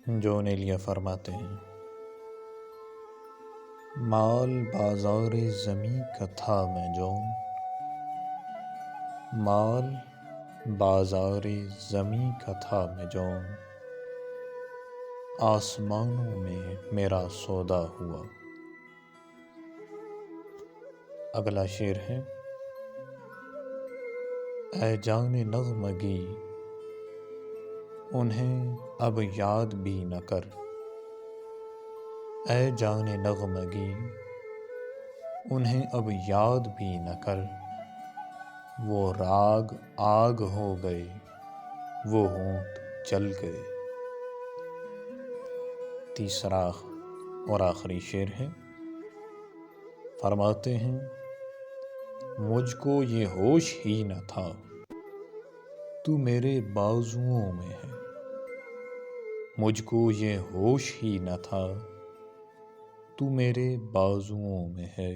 جو نیلیا فرماتے ہیں، مال بازار زمیں کا تھا میں جون، مال بازار زمیں کا تھا میں جون، آسمانوں میں میرا سودا ہوا۔ اگلا شعر ہے، اے جان نغمگی انہیں اب یاد بھی نہ کر، اے جان نغمگی انہیں اب یاد بھی نہ کر، وہ راگ آگ ہو گئے وہ ہونٹ جل گئے۔ تیسرا اور آخری شعر ہے، فرماتے ہیں، مجھ کو یہ ہوش ہی نہ تھا تو میرے بازوؤں میں ہے، مجھ کو یہ ہوش ہی نہ تھا تو میرے بازوؤں میں ہے۔